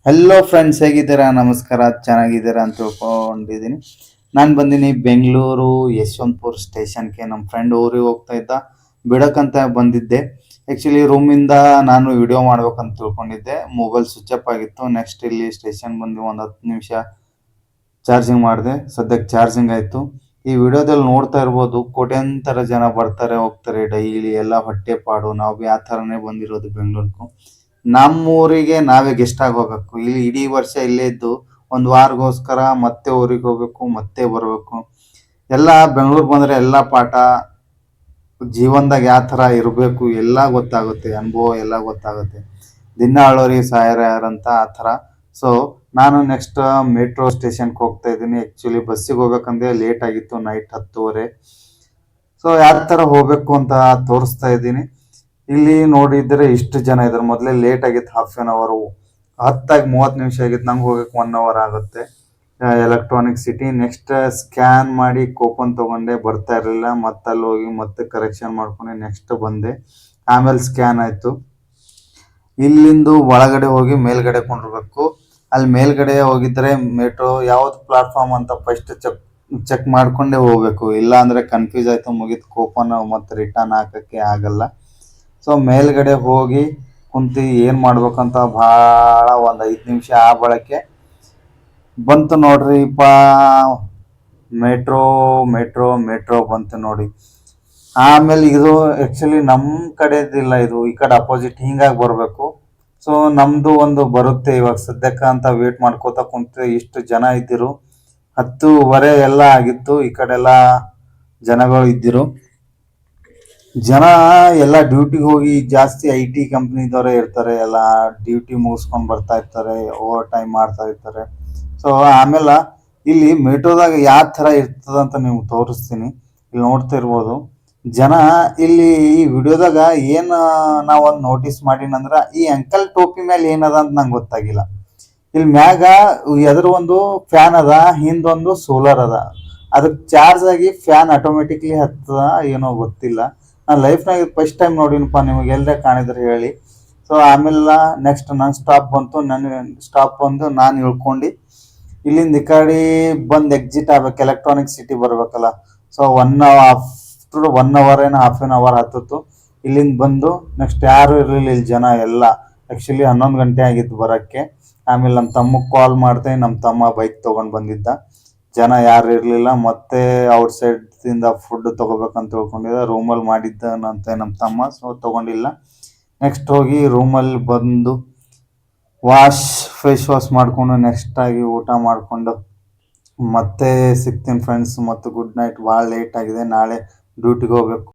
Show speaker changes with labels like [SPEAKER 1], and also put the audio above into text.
[SPEAKER 1] Hello friends, ಹೇಗಿದ್ದೀರಾ? ನಮಸ್ಕಾರ. ಚೆನ್ನಾಗಿದ್ದೀರಾ ಅಂತ ತಿಳ್ಕೊಂಡಿದ್ದೀನಿ. ನಾನು ಬಂದೀನಿ ಬೆಂಗಳೂರು ಯಶವಂತಪುರ ಸ್ಟೇಷನ್ಗೆ. ನಮ್ಮ ಫ್ರೆಂಡ್ ಊರಿಗೆ ಹೋಗ್ತಾ ಇದ್ದ, ಬಿಡಕ್ಕಂತ ಬಂದಿದ್ದೆ. ಆ್ಯಕ್ಚುಲಿ ರೂಮಿಂದ ನಾನು ವಿಡಿಯೋ ಮಾಡ್ಬೇಕಂತ ತಿಳ್ಕೊಂಡಿದ್ದೆ. ಮೊಬೈಲ್ ಸ್ವಿಚ್ ಆಫ್ ಆಗಿತ್ತು. ನೆಕ್ಸ್ಟ್ ಇಲ್ಲಿ ಸ್ಟೇಷನ್ ಬಂದು ಒಂದು 10 ನಿಮಿಷ ಚಾರ್ಜಿಂಗ್ ಮಾಡಿದೆ. ಸದ್ಯಕ್ಕೆ ಚಾರ್ಜಿಂಗ್ ಆಯಿತು. ಈ ವಿಡಿಯೋದಲ್ಲಿ ನೋಡ್ತಾ ಇರ್ಬೋದು, ಕೋಟ್ಯಾಂತರ ಜನ ಬರ್ತಾರೆ ಹೋಗ್ತಾರೆ ಡೈಲಿ, ಎಲ್ಲ ಹೊಟ್ಟೆಪಾಡು. ನಾವು ಆ ಥರನೇ ಬಂದಿರೋದು ಬೆಂಗಳೂರಿಗೂ. ನಮ್ಮೂರಿಗೆ ನಾವೇ ಗೆಸ್ಟ್ ಆಗಿ ಹೋಗ್ಬೇಕು. ಇಲ್ಲಿ ಇಡೀ ವರ್ಷ ಇಲ್ಲೇ ಇದ್ದು ಒಂದು ವಾರಗೋಸ್ಕರ ಮತ್ತೆ ಊರಿಗೆ ಹೋಗ್ಬೇಕು, ಮತ್ತೆ ಬರಬೇಕು. ಎಲ್ಲ ಬೆಂಗಳೂರು ಬಂದರೆ ಎಲ್ಲ ಪಾಠ, ಜೀವನದಾಗ ಯಾವ ಥರ ಇರಬೇಕು ಎಲ್ಲ ಗೊತ್ತಾಗುತ್ತೆ. ಅನುಭವ ಎಲ್ಲ ಗೊತ್ತಾಗುತ್ತೆ. ದಿನ ಆಳೋರಿಗೆ ಸಾಯರ ಯಾರಂತ ಆ ಥರ. ಸೊ ನಾನು ನೆಕ್ಸ್ಟ್ ಮೆಟ್ರೋ ಸ್ಟೇಷನ್ಗೆ ಹೋಗ್ತಾ ಇದ್ದೀನಿ. ಆ್ಯಕ್ಚುಲಿ ಬಸ್ಸಿಗೆ ಹೋಗ್ಬೇಕಂದ್ರೆ ಲೇಟ್ ಆಗಿತ್ತು, ನೈಟ್ 10:30. ಸೊ ಯಾವ ಥರ ಹೋಗ್ಬೇಕು ಅಂತ ತೋರಿಸ್ತಾ ಇದ್ದೀನಿ. ಇಲ್ಲಿ ನೋಡಿದ್ರೆ ಇಷ್ಟು ಜನ ಇದ್ದಾರೆ. ಮೊದಲೇ ಲೇಟ್ ಆಗಿತ್ತು, ಹಾಫ್ ಆನ್ ಅವರು. 10 ಆಗಿ 30 ನಿಮಿಷ ಆಗಿತ್ತು. ನಂಗೆ ಹೋಗಕ್ಕೆ 1 ಅವರ್ ಆಗುತ್ತೆ. Electronic city. ನೆಕ್ಸ್ಟ್ ಸ್ಕ್ಯಾನ್ ಮಾಡಿ ಕೂಪನ್ ತೊಗೊಂಡೆ, ಬರ್ತಾ ಇರಲಿಲ್ಲ. ಮತ್ತೆ ಅಲ್ಲಿ ಹೋಗಿ ಮತ್ತೆ ಕರೆಕ್ಷನ್ ಮಾಡ್ಕೊಂಡು ನೆಕ್ಸ್ಟ್ ಬಂದೆ. ಆಮೇಲೆ ಸ್ಕ್ಯಾನ್ ಆಯಿತು. ಇಲ್ಲಿಂದು ಒಳಗಡೆ ಹೋಗಿ ಮೇಲ್ಗಡೆ ಕೊಂಡಿರ್ಬೇಕು. ಅಲ್ಲಿ ಮೇಲ್ಗಡೆ ಹೋಗಿದ್ರೆ ಮೆಟ್ರೋ ಯಾವ್ದು ಪ್ಲಾಟ್ಫಾರ್ಮ್ ಅಂತ ಫಸ್ಟ್ ಚೆಕ್ ಮಾಡ್ಕೊಂಡೇ ಹೋಗ್ಬೇಕು. ಇಲ್ಲ ಅಂದರೆ ಕನ್ಫ್ಯೂಸ್ ಆಯಿತು, ಮುಗಿತು. ಕೂಪನ್ ಮತ್ತೆ ರಿಟರ್ನ್ ಹಾಕೋಕ್ಕೆ ಆಗಲ್ಲ. ಸೊ ಮೇಲ್ಗಡೆ ಹೋಗಿ ಕುಂತು ಏನು ಮಾಡ್ಬೇಕಂತ ಭಾಳ ಒಂದು 5 ನಿಮಿಷ ಆ ಬಳಕೆ ಬಂತು ನೋಡ್ರಿಪ್ಪ. ಮೆಟ್ರೋ ಮೆಟ್ರೋ ಮೆಟ್ರೋ ಬಂತು ನೋಡಿ. ಆಮೇಲೆ ಇದು ಆ್ಯಕ್ಚುಲಿ ನಮ್ಮ ಕಡೆದಿಲ್ಲ, ಇದು ಈ ಕಡೆ ಅಪೋಸಿಟ್ ಹಿಂಗಾಗಿ ಬರಬೇಕು. ಸೊ ನಮ್ಮದು ಒಂದು ಬರುತ್ತೆ ಇವಾಗ ಸದ್ಯಕ್ಕೆ ಅಂತ ವೇಟ್ ಮಾಡ್ಕೋತಾ ಕುಂತು. ಇಷ್ಟು ಜನ ಇದ್ದಿರು. 10:30 ಎಲ್ಲ ಆಗಿತ್ತು. ಈ ಕಡೆಲ್ಲ ಜನಗಳು ಇದ್ದಿರು. ಜನ ಎಲ್ಲ ಡ್ಯೂಟಿಗೆ ಹೋಗಿ, ಜಾಸ್ತಿ IT ಕಂಪ್ನಿದವರೇ ಇರ್ತಾರೆ. ಎಲ್ಲ ಡ್ಯೂಟಿ ಮುಗಿಸ್ಕೊಂಡು ಬರ್ತಾ ಇರ್ತಾರೆ, ಓವರ್ ಟೈಮ್ ಮಾಡ್ತಾ ಇರ್ತಾರೆ. ಸೊ ಆಮೇಲೆ ಇಲ್ಲಿ ಮೆಟ್ರೋದಾಗ ಯಾವ ಥರ ಇರ್ತದಂತ ನೀವು ತೋರಿಸ್ತೀನಿ. ಇಲ್ಲಿ ನೋಡ್ತಾ ಇರ್ಬೋದು ಜನ. ಇಲ್ಲಿ ಈ ವಿಡಿಯೋದಾಗ ಏನು ನಾವೊಂದು ನೋಟಿಸ್ ಮಾಡಿನಂದ್ರೆ, ಈ ಅಂಕಲ್ ಟೋಪಿ ಮೇಲೆ ಏನದ ಅಂತ ನಂಗೆ ಗೊತ್ತಾಗಿಲ್ಲ. ಇಲ್ಲಿ ಮ್ಯಾಗ ಎದ್ರ ಒಂದು ಫ್ಯಾನ್ ಅದ, ಹಿಂದೊಂದು ಸೋಲಾರ್ ಅದ. ಅದಕ್ಕೆ ಚಾರ್ಜ್ ಆಗಿ ಫ್ಯಾನ್ ಆಟೋಮೆಟಿಕ್ಲಿ ಹತ್ತದ, ಏನೋ ಗೊತ್ತಿಲ್ಲ. ನಾನು ಲೈಫ್ನಾಗ ಫಸ್ಟ್ ಟೈಮ್ ನೋಡಿನಪ್ಪ. ನಿಮಗೆ ಎಲ್ಲರೇ ಕಾಣಿದ್ರೆ ಹೇಳಿ. ಸೊ ಆಮೇಲೆ ನೆಕ್ಸ್ಟ್ ನನ್ನ ಸ್ಟಾಪ್ ಬಂತು. ನನ್ನ ಸ್ಟಾಪ್ ಬಂದು ನಾನು ಇಳ್ಕೊಂಡು ಇಲ್ಲಿಂದ ಈ ಕಡೆ ಬಂದು ಎಕ್ಸಿಟ್ ಆಗ್ಬೇಕು. ಎಲೆಕ್ಟ್ರಾನಿಕ್ ಸಿಟಿ ಬರ್ಬೇಕಲ್ಲ. ಸೊ 1 ಅವರ್ ಏನೋ ಹಾಫ್ ಆನ್ ಅವರ್ ಹತ್ತಿತ್ತು. ಇಲ್ಲಿಂದ ಬಂದು ನೆಕ್ಸ್ಟ್ ಯಾರು ಇರಲಿಲ್ಲ ಇಲ್ಲಿ, ಜನ ಎಲ್ಲ. ಆ್ಯಕ್ಚುಲಿ 11 ಗಂಟೆ ಆಗಿತ್ತು ಬರೋಕ್ಕೆ. ಆಮೇಲೆ ನಮ್ಮ ತಮ್ಮಗೆ ಕಾಲ್ ಮಾಡಿದೆ. ನಮ್ಮ ತಮ್ಮ ಬೈಕ್ ತೊಗೊಂಡು ಬಂದಿದ್ದ. ಜನ ಯಾರು ಇರಲಿಲ್ಲ. ಮತ್ತೆ ಔಟ್ಸೈಡಿಂದ ಫುಡ್ ತೊಗೋಬೇಕಂತ ತಿಳ್ಕೊಂಡಿದ್ದೆ. ರೂಮಲ್ಲಿ ಮಾಡಿದ್ದನಂತೆ ನಮ್ಮ ತಮ್ಮ, ಸೊ ತೊಗೊಂಡಿಲ್ಲ. ನೆಕ್ಸ್ಟ್ ಹೋಗಿ ರೂಮಲ್ಲಿ ಬಂದು ಫೇಸ್ ವಾಶ್ ಮಾಡಿಕೊಂಡು ನೆಕ್ಸ್ಟ್ ಆಗಿ ಊಟ ಮಾಡಿಕೊಂಡು ಮತ್ತೆ ಸಿಗ್ತೀನಿ ಫ್ರೆಂಡ್ಸ್. ಮತ್ತು ಗುಡ್ ನೈಟ್. ಭಾಳ ಲೇಟ್ ಆಗಿದೆ, ನಾಳೆ ಡ್ಯೂಟಿಗೆ ಹೋಗ್ಬೇಕು.